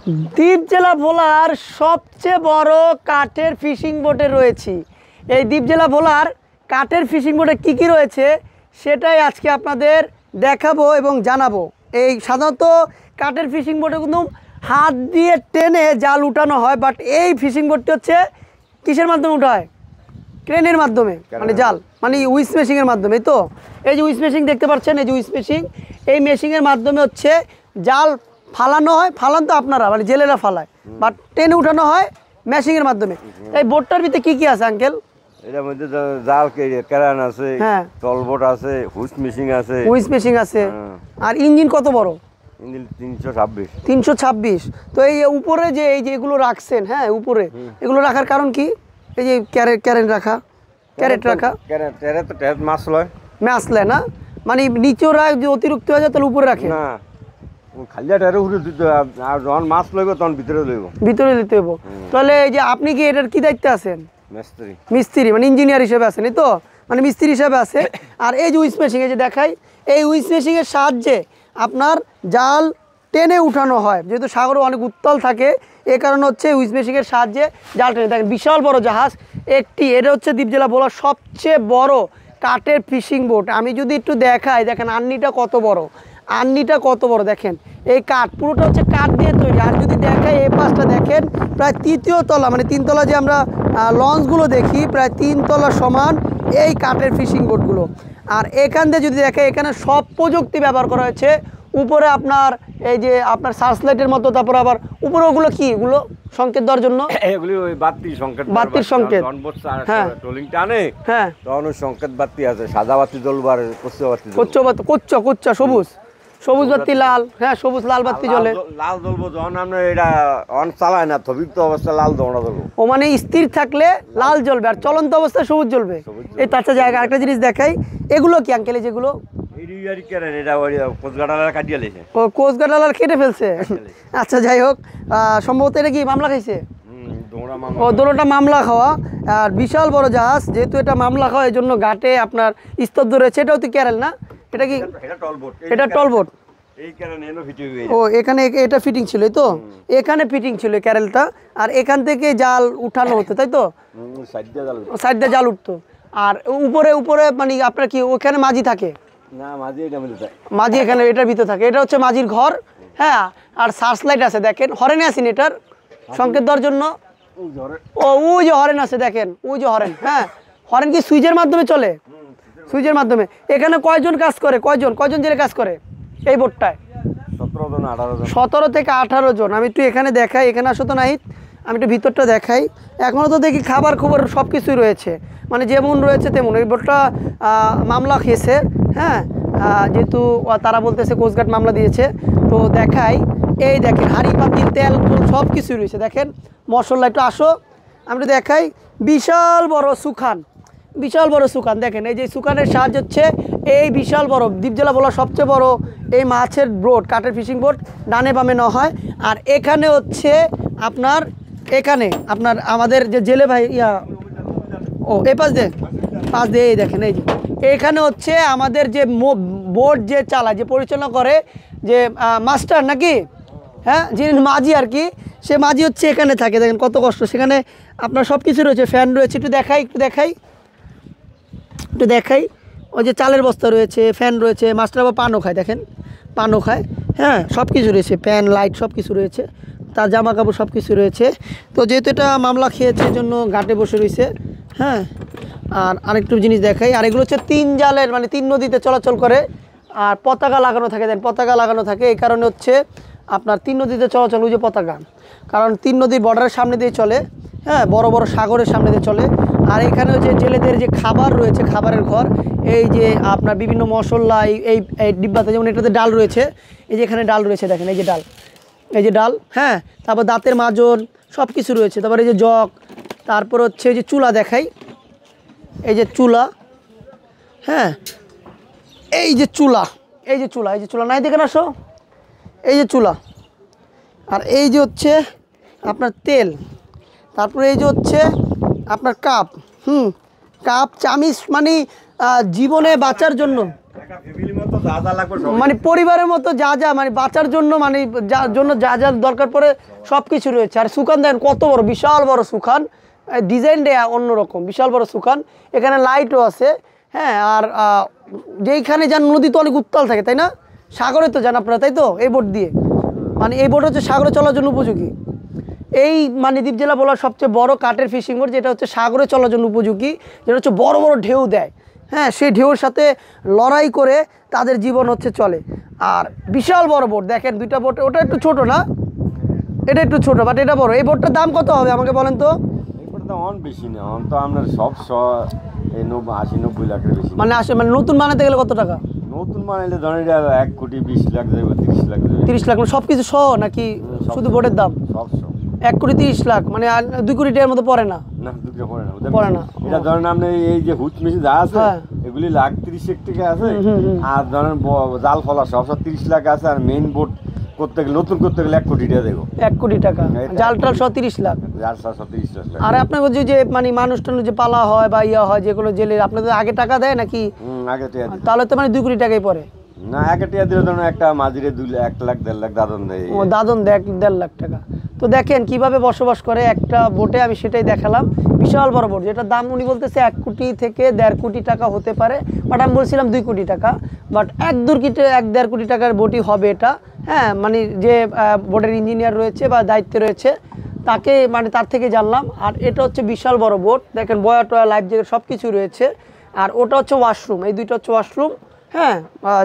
দ্বীপ জেলা ভোলার সবচেয়ে বড় কাঠের ফিশিং বোটে রয়েছি। এই দ্বীপ জেলা ভোলার কাঠের ফিশিং বোটে কী কী রয়েছে সেটাই আজকে আপনাদের দেখাবো এবং জানাবো। এই সাধারণত কাঠের ফিশিং বোটে কিন্তু হাত দিয়ে টেনে জাল উঠানো হয়, বাট এই ফিশিং বোটটি হচ্ছে কিসের মাধ্যমে উঠা হয়? ক্রেনের মাধ্যমে, মানে জাল মানে উইস মেশিংয়ের মাধ্যমে। তো এই যে উইস মেশিং দেখতে পাচ্ছেন, এই যে উইস মেশিং, এই মেশিংয়ের মাধ্যমে হচ্ছে জাল ফালানো হয়। ফালান তো আপনারা মানে জেলেরা ফালায়, বাট টেনে উঠানো হয় মেশিংয়ের মাধ্যমে। এই বোটটার ভিতরে কি কি আছে আঙ্কেল? এটার মধ্যে জাল কেরান আছে, হ্যাঁ, টলবোট আছে, হুইস মেশিং আছে, হুইস মেশিং আছে। আর ইঞ্জিন কত বড়? ইঞ্জিন 326। 326। তো এই উপরে যে এই যে এগুলো রাখছেন, হ্যাঁ উপরে এগুলো রাখার কারণ কি? এই যে ক্যারেট রাখা, ক্যারেট রাখা, ক্যারেট মাছ লয়, মাছ লয় না, মানে নিচেও রাখ, যে অতিরিক্ত হয়ে যায় তাহলে উপরে রাখে না, খালিয়া টায়ারে উঠে দিতে, আর যখন মাছ লইব তখন ভিতরে লইব, ভিতরে দিতে হইব। তাহলে এই যে আপনি কি এটার কি দায়িত্বে আছেন? মিস্ত্রি। মিস্ত্রি মানে ইঞ্জিনিয়ার হিসেবে আছেন, এই তো মানে মিস্ত্রি হিসেবে আছে। আর এই যে উইস মেশিং, এই যে দেখাই, এই উইস মেশিংয়ের সাহায্যে আপনার জাল টেনে উঠানো হয়। যেহেতু সাগরে অনেক উত্তাল থাকে, এ কারণে হচ্ছে উইস মেশিংয়ের সাহায্যে জাল টেনে। দেখেন বিশাল বড় জাহাজ একটি, এটা হচ্ছে দ্বীপ জেলা ভোলার সবচেয়ে বড় কাঠের ফিশিং বোট। আমি যদি একটু দেখাই, দেখেন আর্নিটা কত বড়, আর্নিটা কত বড় দেখেন। এই কাঠ পুরোটা হচ্ছে কাঠ দিয়ে তৈরি। আর যদি দেখাই এই পাশটা দেখেন, প্রায় তৃতীয় তলা, মানে তিনতলা যে আমরা লঞ্চগুলো দেখি, প্রায় 3 তলা সমান এই কাঠের ফিশিং বোটগুলো। আর এখান দিয়ে যদি দেখে, এখানে সব প্রযুক্তি ব্যবহার করা হয়েছে। উপরে আপনার এই যে আপনার সার্চ লাইটের মতো, তারপর আবার উপরে ওগুলো কি, এগুলো সংকেত দেওয়ার জন্য, এগুলি ওই বাতির সংকেত, বাতির সংকেত। হ্যাঁ, ট্রলিং টানে, হ্যাঁ, তখন ওই সংকেত বাতি আছে, সাদা বাতি জ্বলবে আর কোচ্চা সবুজ, সবুজ বাতি লাল, হ্যাঁ সবুজ লাল বাতি জ্বলে, লাল জ্বলবো যখন আমরা এটা অন চালায় না, থবিক্ত অবস্থায় লাল দৌড়া জ্বলবো। ও মানে স্থির থাকলে লাল জ্বলবে আর চলন্ত অবস্থায় সবুজ জ্বলবে। এই তার জায়গা আরেকটা জিনিস দেখাই, এগুলো কি আঙ্কেল? যেগুলো কোস্টগার্ড কেটে ফেলছে। আচ্ছা যাই হোক, সম্ভবত এটা কি মামলা খাইছে? ও দোনোটা মামলা খাওয়া। আর বিশাল বড় জাহাজ, যেহেতু এটা মামলা খাওয়া, এই জন্য ঘাটে আপনার স্তব্ধ রয়েছে। এটাও তো ক্যারেল না? এটা কি? এটা টলবোট। ও এখানে এটা ফিটিং ছিল, তো এখানে ফিটিং ছিল ক্যারেলটা, আর এখান থেকে জাল উঠানো হতো, তাই তো? সাইড দিয়ে জাল উঠতো। আর উপরে উপরে মানে আপনার কি ওখানে মাঝি থাকে? না, মাঝি এখানে এটার ভিতরে থাকে। এটা হচ্ছে মাঝির ঘর, হ্যাঁ। আর সার্চ লাইট আছে দেখেন, হরেনে আসেন এটার সংকেত দেওয়ার জন্য। ও ওই যে হরেন আছে দেখেন, ওই যে হরেন, হ্যাঁ। হরেন কি সুইচের মাধ্যমে চলে? সুইচের মাধ্যমে। এখানে কয়জন কাজ করে? কয়জন জেলে কাজ করে এই বোটটায়? 17 থেকে 18 জন। আমি একটু এখানে দেখাই, এখানে আসো তো নাহিদ, আমি একটু ভিতরটা দেখাই। এখনও তো দেখি খাবার খবর সব কিছুই রয়েছে, মানে যেমন রয়েছে তেমন। এই বোটটা মামলা খেয়েছে, হ্যাঁ, যেহেতু তারা বলতেছে কোস্টগার্ড মামলা দিয়েছে। তো দেখাই, এই দেখেন হাঁড়ি পাতি তেল সব কিছুই রয়েছে। দেখেন মশলা, একটু আসো আমি একটু দেখাই। বিশাল বড় সুখান, বিশাল বড় সুখান দেখেন। এই যে সুখানের সাহায্য হচ্ছে এই বিশাল বড় দ্বীপ জেলা ভোলার সবচেয়ে বড় এই মাছের বোট, কাঠের ফিশিং বোট, ডানে বামে নেওয়া হয়। আর এখানে হচ্ছে আপনার, এখানে আপনার আমাদের যে জেলে ভাই ও এই পাশ দিয়ে এই দেখেন, এই যে এখানে হচ্ছে আমাদের যে বোট যে চালায়, যে পরিচালনা করে, যে মাস্টার নাকি, হ্যাঁ, যিনি মাঝি আর কি, সে মাঝি হচ্ছে এখানে থাকে। দেখেন কত কষ্ট। সেখানে আপনার সব কিছু রয়েছে, ফ্যান রয়েছে। একটু দেখাই, ওই যে চালের বস্তা রয়েছে, ফ্যান রয়েছে। মাস্টার আবার পানও খায়, দেখেন পানও খায়, হ্যাঁ, সব কিছু রয়েছে, ফ্যান লাইট সব কিছু রয়েছে, তার জামা কাপড় সব কিছু রয়েছে। তো যেহেতু এটা মামলা খেয়েছে, জন্য ঘাটে বসে রয়েছে, হ্যাঁ। আর আরেকটু জিনিস দেখাই, আর এগুলো হচ্ছে 3 জালের, মানে 3 নদীতে চলাচল করে। আর পতাকা লাগানো থাকে, দেন পতাকা লাগানো থাকে। এই কারণে হচ্ছে আপনার 3 নদীতে চলাচল, ওই যে পতাকা, কারণ 3 নদীর বর্ডারের সামনে দিয়ে চলে, হ্যাঁ, বড় বড় সাগরের সামনে দিয়ে চলে। আর এখানে হচ্ছে জেলেদের যে খাবার রয়েছে, খাবারের ঘর, এই যে আপনার বিভিন্ন মশলা এই ডিব্বাতে, যেমন এটাতে ডাল রয়েছে, এই যে এখানে ডাল রয়েছে দেখেন, এই যে ডাল, হ্যাঁ। তারপর দাঁতের মাজন সব কিছু রয়েছে। তারপর এই যে জগ, তারপর হচ্ছে এই যে চুলা দেখাই, এই যে চুলা, হ্যাঁ, এই যে চুলা নাই দেখেন, আসো, এই যে চুলা। আর এই যে হচ্ছে আপনার তেল, তারপরে এই যে হচ্ছে আপনার কাপ, কাপ চামিচ, মানে জীবনে বাঁচার জন্য তো যা যা লাগবে সব মানে পরিবারের মতো যা যা মানে বাঁচার জন্য মানে যার জন্য যা যা দরকার পড়ে সব কিছু রয়েছে। আর সুখান দেখেন কত বড়, বিশাল বড় সুখান, ডিজাইনটা অন্যরকম, বিশাল বড় সুখান। এখানে লাইটও আছে, হ্যাঁ। আর যেইখানে যান নদী তো অনেক উত্তাল থাকে, তাই না? সাগরে তো যান আপনারা, তাই তো? এই বোট দিয়ে, মানে এই বোট হচ্ছে সাগরে চলার জন্য উপযোগী। এই মানে দ্বীপ জেলা বলার সবচেয়ে বড় কাঠের ফিশিং বোট, যেটা হচ্ছে সাগরে চলার জন্য উপযোগী, যেটা হচ্ছে বড় বড় ঢেউ দেয়, হ্যাঁ। সেই ঢেউর সাথে লড়াই করে তাদের জীবন হচ্ছে চলে। আর বিশাল বড় বোট দেখেন, দুইটা বোট, ওটা একটু ছোট না, এটা একটু ছোট, বাট এটা বড়। এই বোটটার দাম কত হবে আমাকে বলেন তো? এইটা তো অন বেশি না, অন তো আপনার সব এই 80-90 লাখের বেশি। মানে আসে মানে নতুন বানাতে গেলে কত টাকা? নতুন বানাইলে ধরেন 1,20,00,000 যাবে, 30 লাখ যাবে। 30 লাখ মানে সব কিছু সহ নাকি শুধু বোটের দাম? সব 1,30,00,000 মানে 2 কোটি টাকার মতো পড়ে না? না, দুটো পড়ে না, পড়ে না। এটা ধরেন আপনি এই যে হুচ মেশিন যা আছে হ্যাঁ। এগুলি 1,30,00,000 টাকা আছে। আর ধরেন জাল ফলা সব 30 লাখ আছে। আর মেইন বোট করতে গেলে, নতুন করতে গেলে 1 কোটি টাকা দেবো। 1 কোটি টাকা, জাল টাল সহ 30 লাখ। যার 30 লাখ। আর আপনার যে মানে মানুষ টানুষ যে পালা হয় বা ইয়া হয়, যেগুলো জেলে আপনাদের আগে টাকা দেয় নাকি? আগে টাকা দিই। তাহলে তো মানে 2 কোটি টাকাই পড়ে না, আগে টাকা দিলে ধরুন একটা মাঝিরে 1 লাখ 1.5 লাখ দাদন দেয়। ও দাদন দেয় 1.5 লাখ টাকা। তো দেখেন কিভাবে বসবাস করে একটা বোটে, আমি সেটাই দেখালাম। বিশাল বড় বোট, যেটার দাম উনি বলতেছে 1 কোটি থেকে 1.5 কোটি টাকা হতে পারে, বাট আমি বলছিলাম 2 কোটি টাকা। বাট 1-1.5 কোটি টাকার বোটই হবে এটা, হ্যাঁ। মানে যে বোটের ইঞ্জিনিয়ার রয়েছে বা দায়িত্বে রয়েছে তাকে, মানে তার থেকে জানলাম। আর এটা হচ্ছে বিশাল বড় বোট, দেখেন বয়া টয়া লাইফ জ্যাকেট সব কিছু রয়েছে। আর ওটা হচ্ছে ওয়াশরুম, এই দুইটা হচ্ছে ওয়াশরুম, হ্যাঁ।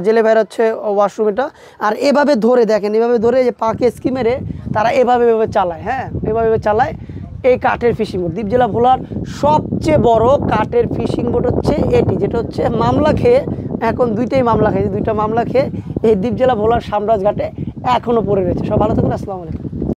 জেলে ভাইয়ের হচ্ছে ওয়াশরুম এটা। আর এভাবে ধরে দেখেন, এভাবে ধরে যে পাকে স্কি মেরে তারা এভাবে চালায়, হ্যাঁ, এভাবে চালায় এই কাঠের ফিশিং বোট। দ্বীপ জেলা ভোলার সবচেয়ে বড় কাঠের ফিশিং বোট হচ্ছে এটি, যেটা হচ্ছে মামলা খেয়ে, এখন দুইটা মামলা খেয়ে এই দ্বীপ জেলা ভোলার সামরাজ ঘাটে এখনও পড়ে রয়েছে। সব ভালো থাকুন, আসসালামু আলাইকুম।